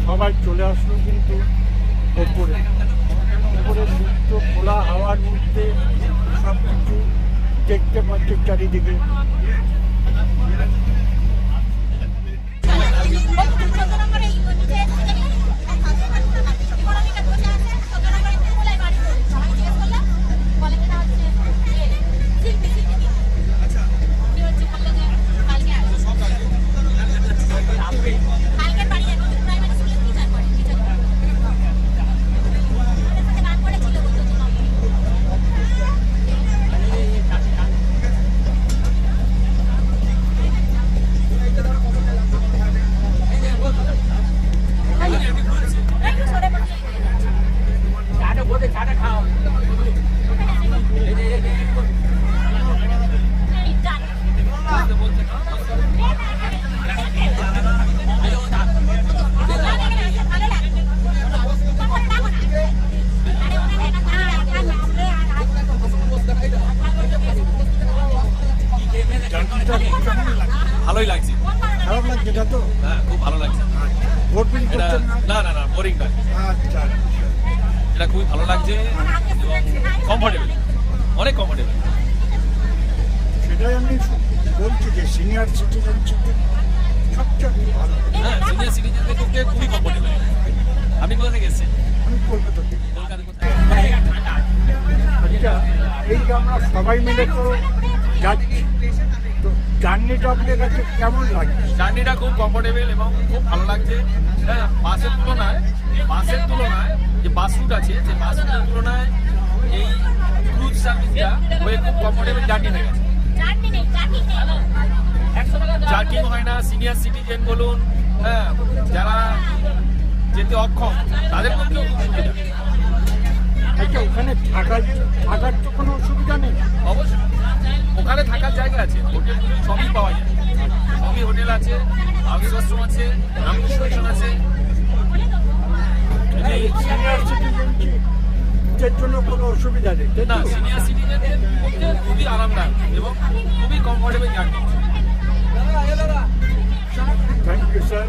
সবাই চলে আসলো কিন্তু ওপরে মুক্ত খোলা হাওয়ার মধ্যে সব কিছু দেখতে পাচ্ছি চারিদিকে। ভালোই লাগছে। খারাপ লাগছে এটা তো? হ্যাঁ, খুব ভালো লাগছে। বোটিং করছেন না? না, বোরিং নয়। আচ্ছা, এটা খুবই ভালো লাগছে, কমফোর্টেবল, অনেক কমফোর্টেবল। সেটাই আমি বলছি যে সিনিয়র সিটিজেনশিপের সবচেয়ে ভালো। হ্যাঁ, সিনিয়র সিটিজেনদের পক্ষে খুবই কমফোর্টেবল। আপনি কোথা থেকে এসেছেন? আমি কলকাতা থেকে। কলকাতা কোথায়? আচ্ছা, এই যে আমরা সবাই মিলে তো যাচ্ছি, তো জার্নিটা আপনার কাছে কেমন লাগছে? জার্নিটা খুব কমফোর্টেবল এবং খুব ভালো লাগছে। হ্যাঁ, বাসের তুলনায় যে বাস রুট আছে, যে বাস রুটের তুলনায় এই ক্রুজ সার্ভিসটা হয়ে খুব কমফোর্টেবল জার্নি হয়ে গেছে। জার্কিং হয় না। সিনিয়র সিটিজেন বলুন, হ্যাঁ, যারা যেতে অক্ষম তাদের পক্ষেও খুব সুবিধা। আচ্ছা, ওখানে থাকার তো কোনো অসুবিধা নেই? অবশ্যই ওখানে থাকার জায়গা আছে, হোটেল সবই পাওয়া যায়, সবই হোটেল আছে, হাউস আশ্রম আছে, রামকৃষ্ণ স্টেশন আছে। সিনিয়র সিটিজেনদের জন্য কোনো অসুবিধা নেই না, সিনিয়র সিটিজেনদের পক্ষে খুবই আরামদায়ক এবং খুবই comfortable journey. Thank you sir.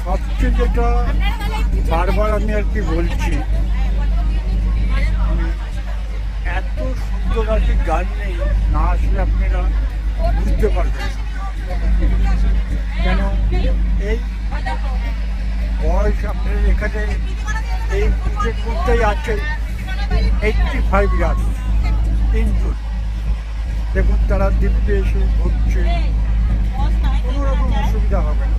সবচেয়ে যেটা বারবার আমি আর কি বলছি, এত সুন্দর আছে জার্নি, না আসলে আপনারা বুঝতে পারবেন। কেন এই বয়স আপনার এখানে এই ক্রিকেট করতেই আছে 85 ইয়ার্স, 3 জন। দেখুন তারা দ্বীপে এসে ঘুরছে, কোনো রকম অসুবিধা হবে না।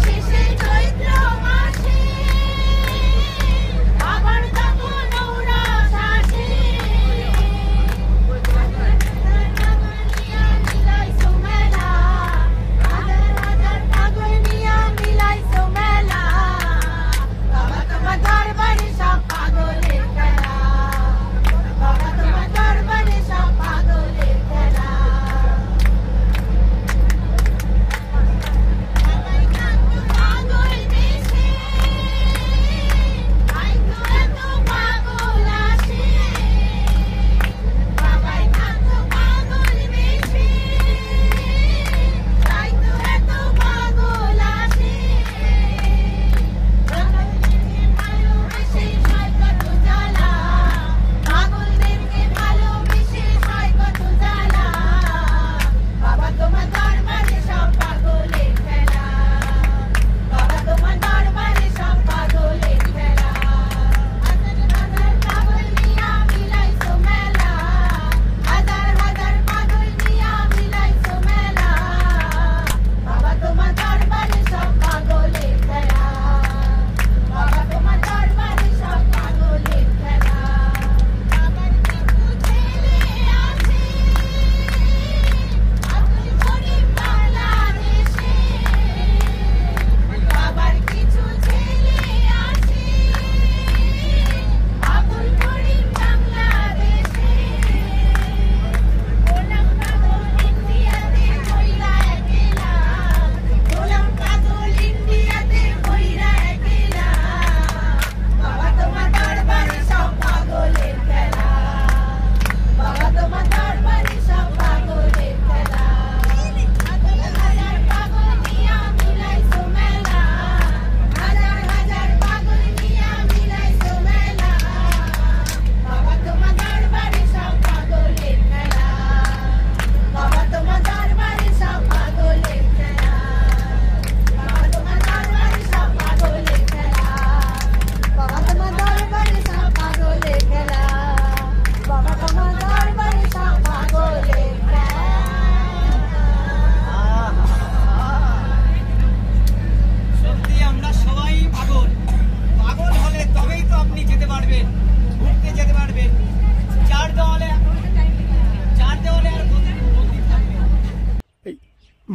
শেষে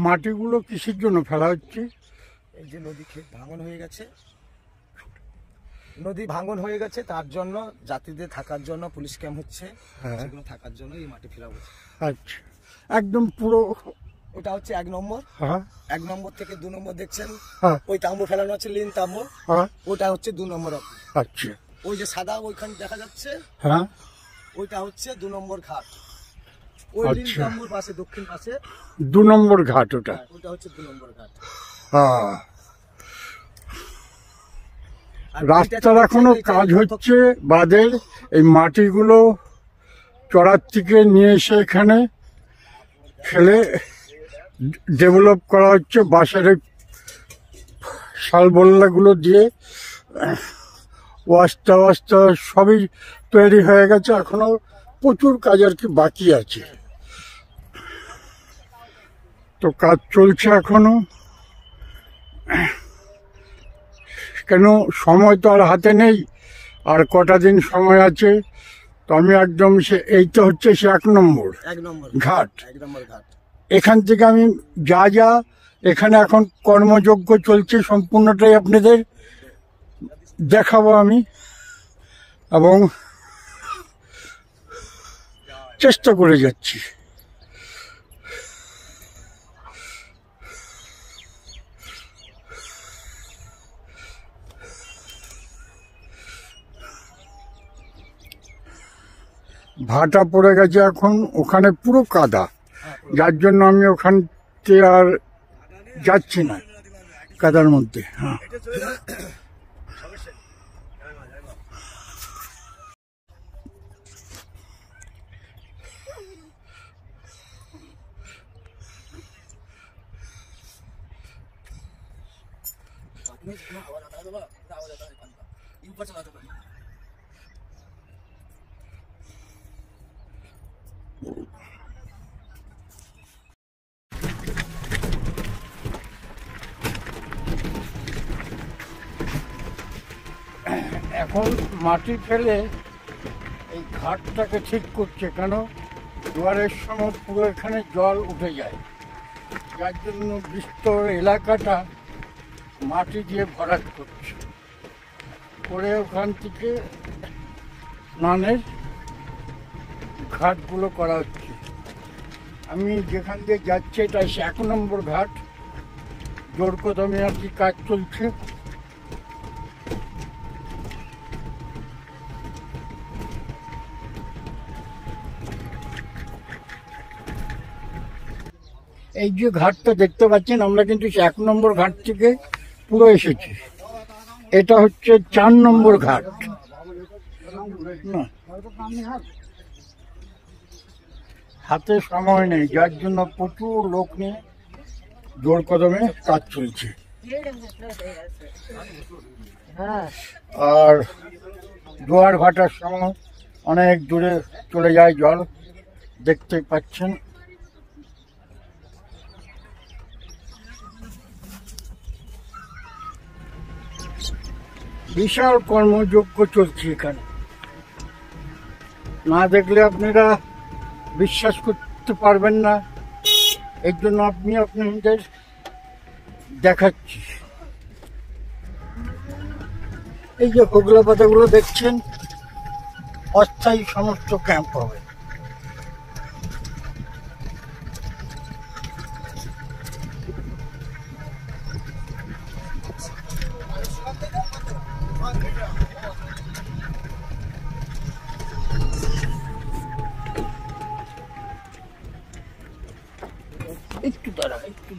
মাটিগুলো কিসের জন্য ফেলা হচ্ছে? এই যে নদী ভাঙন হয়ে গেছে, নদী ভাঙন হয়ে গেছে, তার জন্য যাত্রীদের থাকার জন্য পুলিশ ক্যাম্প হচ্ছে, সেগুলো থাকার জন্য এই মাটি ফেলা হচ্ছে। আচ্ছা, একদম পুরো ওটা হচ্ছে 1 নম্বর। হ্যাঁ 1 নম্বর থেকে 2 নম্বর দেখছেন, হ্যাঁ ওই তাম্বু ফেলানো আছে, লিন তাম্বু, হ্যাঁ। ওটা হচ্ছে 2 নম্বর। আচ্ছা, ওই যে সাদা ওইখানে দেখা যাচ্ছে, হ্যাঁ ওইটা হচ্ছে 2 নম্বর ঘাট। ওই লিন আচ্ছা। তাম্বুর পাশে দক্ষিণ পাশে 2 নম্বর ঘাট ওটা। ওটা হচ্ছে 2 নম্বর ঘাট। হ্যাঁ, আর রাস্তার এটা এখনো হচ্ছে কাজ হচ্ছে, বাদের এই মাটিগুলো চড়ার থেকে নিয়ে এসে এখানে ফেলে ডেভেলপ করা হচ্ছে। বাঁশের শালবল্লাগুলো দিয়ে ওয়াস্তা ওয়াস্তা সবই তৈরি হয়ে গেছে, এখনো প্রচুর কাজ আর কি বাকি আছে। তো কাজ চলছে এখনো, কেন সময় তো আর হাতে নেই, আর কটা দিন সময় আছে। তো আমি একদম এইটা হচ্ছে সে 1 নম্বর 1 নম্বর ঘাট। 1 নম্বর ঘাট। এখান থেকে আমি যা যা এখানে এখন কর্মযজ্ঞ চলছে সম্পূর্ণটাই আপনাদের দেখাবো আমি, এবং চেষ্টা করে যাচ্ছি। ভাটা পড়ে গেছে এখন, ওখানে পুরো কাদা, যার জন্য আমি ওখানতে আর যাচ্ছি না কাদার মধ্যে। হ্যাঁ, এখন মাটি ফেলে এই ঘাটটাকে ঠিক করছে, কেন জোয়ারের সময় পুরো এখানে জল উঠে যায়, যার জন্য বিস্তর এলাকাটা মাটি দিয়ে ভরাট করছে, করে ওখান থেকে স্নানের ঘাটগুলো করা হচ্ছে। আমি যেখান দিয়ে যাচ্ছি এটা 1 নম্বর ঘাট, জোর কদমে আর কি কাজ চলছে। এই যে ঘাটটা দেখতে পাচ্ছেন, আমরা কিন্তু 1 নম্বর ঘাট থেকে পুরো এসেছি। এটা হচ্ছে 4 নম্বর ঘাট। না, হাতে সময় নেই, যার জন্য প্রচুর লোক নিয়ে জোর কদমে কাজ চলছে। আর জোয়ার ভাটার সময় অনেক দূরে চলে যায় জল, দেখতে পাচ্ছেন। বিশাল কর্মযজ্ঞ চলছে এখানে, না দেখলে আপনারা বিশ্বাস করতে পারবেন না, এর জন্য আপনি আপনাদের দেখাচ্ছি। এই যে হোগলা পাতাগুলো দেখছেন, অস্থায়ী সমস্ত ক্যাম্প হবে। একটু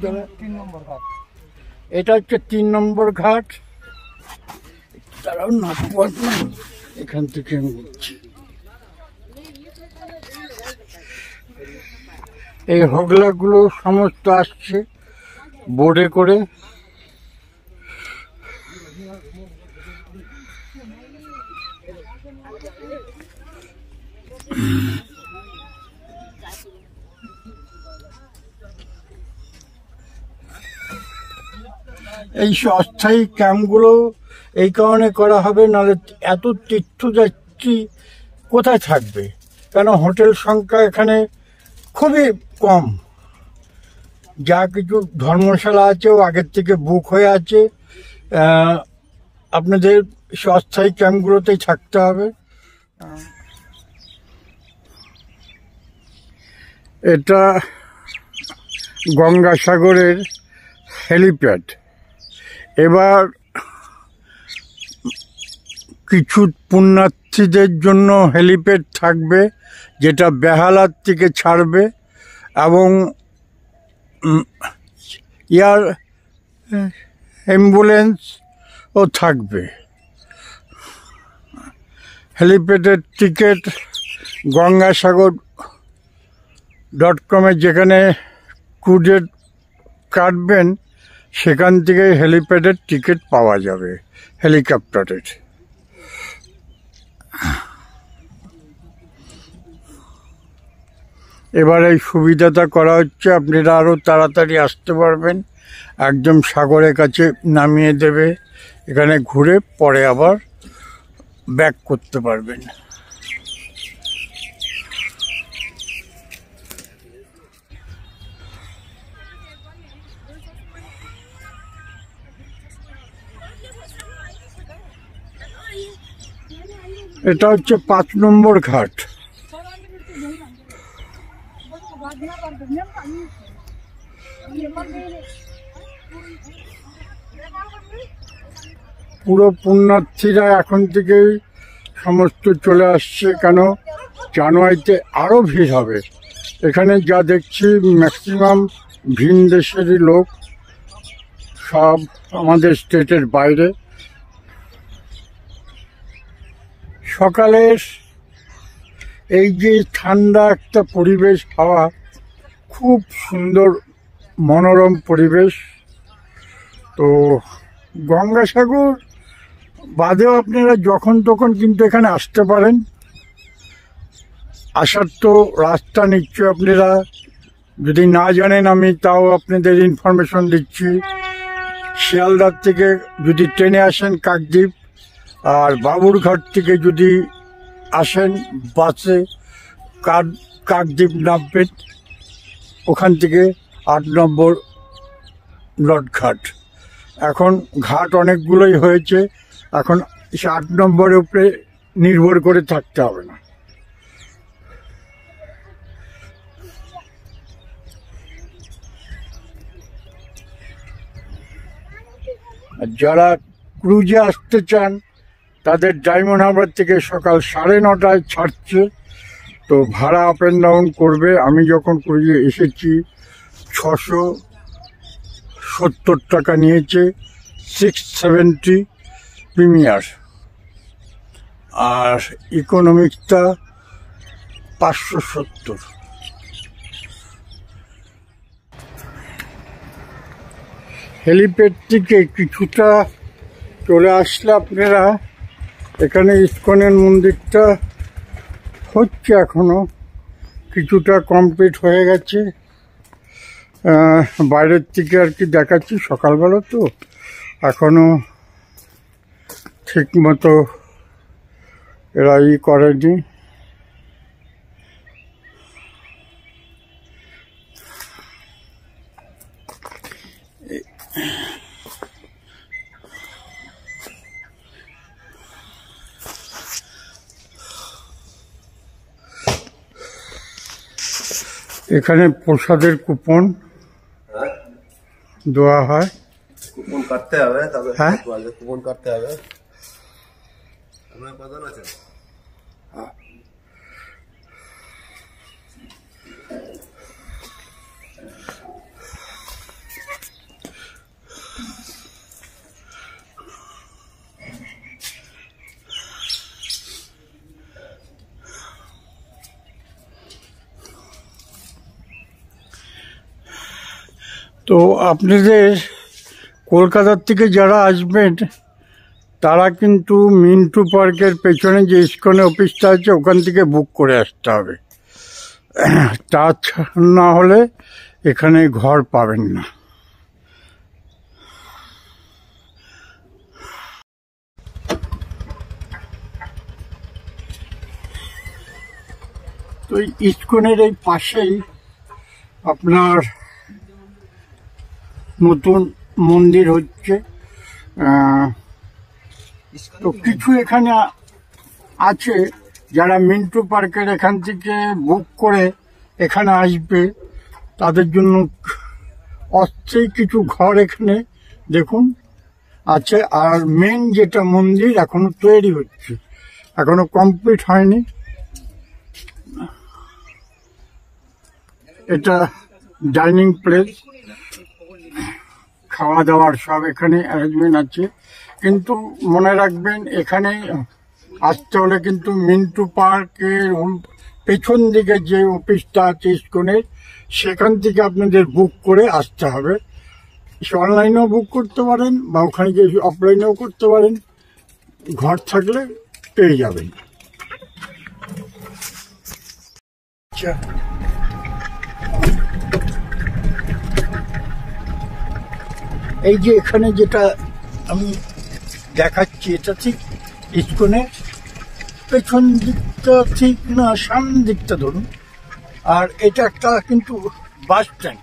দাঁড়া, 3 নম্বর ঘাট। এটা হচ্ছে 3 নম্বর ঘাট। তারাও না এখান থেকে আমি বলছি, এই হোগলাগুলো সমস্ত আসছে বোর্ডে করে। এই অস্থায়ী ক্যাম্পগুলো এই কারণে করা হবে, নাহলে এত তীর্থযাত্রী কোথায় থাকবে, কেন হোটেল সংখ্যা এখানে খুবই কম, যা কিছু ধর্মশালা আছে ও আগের থেকে বুক হয়ে আছে। আপনাদের অস্থায়ী ক্যাম্পগুলোতেই থাকতে হবে। এটা গঙ্গাসাগরের হেলিপ্যাড। এবার কিছু পুণ্যার্থীদের জন্য হেলিপ্যাড থাকবে, যেটা বেহালার থেকে ছাড়বে, এবং এয়ার অ্যাম্বুলেন্সও থাকবে। হেলিপ্যাডের টিকিট গঙ্গাসাগর.com যেখানে ক্রুজের কাটবেন সেখান থেকে হেলিপ্যাডের টিকিট পাওয়া যাবে হেলিকপ্টারের। এবার এই সুবিধাটা করা হচ্ছে, আপনারা আরও তাড়াতাড়ি আসতে পারবেন, একদম সাগরের কাছে নামিয়ে দেবে, এখানে ঘুরে পরে আবার ব্যাক করতে পারবেন। এটা হচ্ছে 5 নম্বর ঘাট। পুরো পুণ্যার্থীরা এখন থেকেই সমস্ত চলে আসছে, কেন জানুয়ারিতে আরও ভিড় হবে। এখানে যা দেখছি ম্যাক্সিমাম ভিন দেশেরই লোক, সব আমাদের স্টেটের বাইরে। সকালের এই যে ঠান্ডা একটা পরিবেশ, হাওয়া, খুব সুন্দর মনোরম পরিবেশ। তো গঙ্গাসাগর বাদেও আপনারা যখন তখন কিন্তু এখানে আসতে পারেন। আসার তো রাস্তা নিশ্চয় আপনারা যদি না জানেন, আমি তাও আপনাদের ইনফরমেশন দিচ্ছি। শিয়ালদার থেকে যদি ট্রেনে আসেন কাকদ্বীপ, আর বাবুরঘাট থেকে যদি আসেন বাসে কাকদ্বীপ নামবেন, ওখান থেকে 8 নম্বর লটঘাট। এখন ঘাট অনেকগুলোই হয়েছে, এখন 8 নম্বরের উপরে নির্ভর করে থাকতে হবে না। আর যারা ক্রুজে আসতে চান তাদের ডায়মন্ড হারবার থেকে সকাল 9:30 ছাড়ছে, তো ভাড়া আপ অ্যান্ড ডাউন করবে। আমি যখন ক্রুজে এসেছি 670 টাকা নিয়েছে, 670 প্রিমিয়ার, আর ইকোনমিকটা 570। হেলিপ্যাড থেকে কিছুটা চলে আসলে আপনারা এখানে ইস্কনের মন্দিরটা হচ্ছে, এখনো কিছুটা কমপ্লিট হয়ে গেছে। বাইরের থেকে আর কি দেখাচ্ছি, সকালবেলা তো এখনো ঠিক মতো এরা করেনি। এখানে প্রসাদের কুপন দেওয়া হয়। কুপন কাটতে হবে, তবে হ্যাঁ কুপন কাটতে হবে। আপনার কত আছে? তো আপনাদের কলকাতার থেকে যারা আসবেন তারা কিন্তু মিন্টু পার্কের পেছনে যে ইস্কনের অফিসটা আছে ওখান থেকে বুক করে আসতে হবে, তা না হলে এখানে ঘর পাবেন না। তো ইস্কনের এই পাশেই আপনার নতুন মন্দির হচ্ছে। তো কিছু এখানে আছে যারা মিন্টু পার্কের এখান থেকে বুক করে এখানে আসবে, তাদের জন্য অস্থায়ী কিছু ঘর এখানে দেখুন আছে। আর মেন যেটা মন্দির এখনো তৈরি হচ্ছে, এখনো কমপ্লিট হয়নি। এটা ডাইনিং প্লেস, খাওয়া দাওয়ার সব এখানে অ্যারেঞ্জমেন্ট আছে। কিন্তু মনে রাখবেন এখানে আসতে হলে কিন্তু মিন্টু পার্কের পেছন দিকে যে অফিসটা আছে ইস্কনের, সেখান থেকে আপনাদের বুক করে আসতে হবে। অনলাইনেও বুক করতে পারেন বা ওখানে গিয়ে অফলাইনেও করতে পারেন, ঘর থাকলে পেয়ে যাবেন। আচ্ছা, এই যে এখানে যেটা আমি দেখাচ্ছি, এটা ঠিক ইস্কনের পেছন দিকটা ঠিক না, সামনের দিকটা ধরুন। আর এটা একটা কিন্তু বাস স্ট্যান্ড।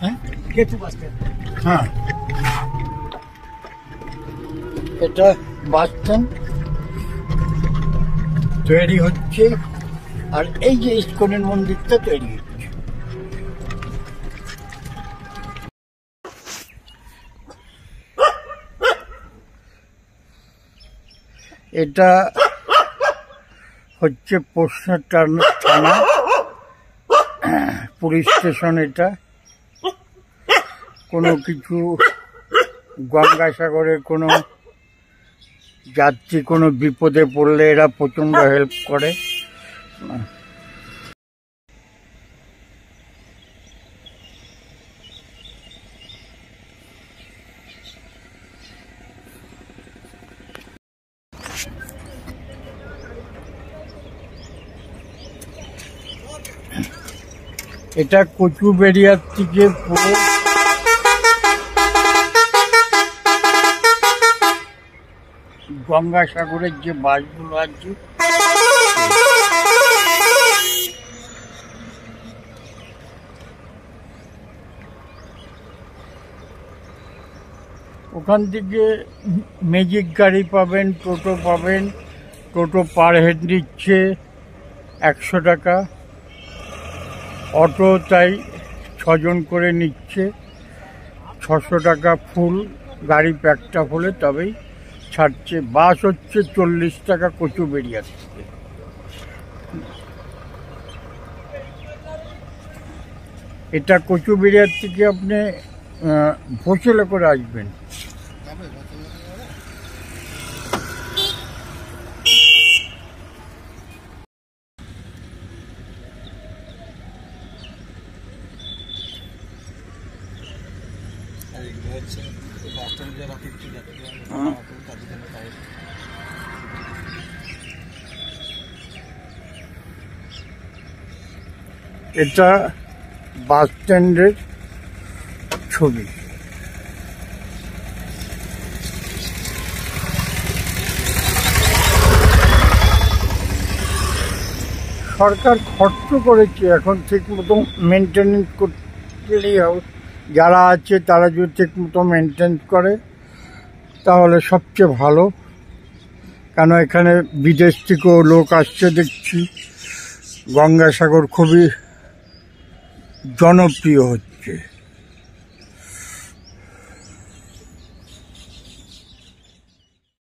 হ্যাঁ, এটা বাস স্ট্যান্ড তৈরি হচ্ছে। আর এই যে ইস্কনের মন্দিরটা তৈরি হচ্ছে। এটা হচ্ছে পোস্টার থানা পুলিশ স্টেশন। এটা কোনো কিছু গঙ্গাসাগরে কোনো যাত্রী কোনো বিপদে পড়লে এরা প্রচণ্ড হেল্প করে। এটা কচুবেড়িয়ার থেকে পুরো গঙ্গাসাগরের যে বাসগুলো আছে, ওখান থেকে ম্যাজিক গাড়ি পাবেন, টোটো পাবেন। টোটো পার হেড নিচ্ছে 100 টাকা, অটো তাই 6 জন করে নিচ্ছে 600 টাকা ফুল, গাড়ি প্যাকটা হলে তবেই ছাড়ছে। বাস হচ্ছে 40 টাকা কচুবেড়িয়া থেকে। এটা কচুবেড়িয়ার থেকে আপনি ভোসেলে করে আসবেন। এটা বাস স্ট্যান্ডের ছবি। সরকার খরচ করেছে, এখন ঠিক মতো মেনটেনেন্স করলেই হবে। যারা আছে তারা যদি ঠিক মতো মেনটেন করে তাহলে সবচেয়ে ভালো। কেন এখানে বিদেশ থেকেও লোক আসছে দেখছি, গঙ্গাসাগর খুবই জনপ্রিয় হচ্ছে।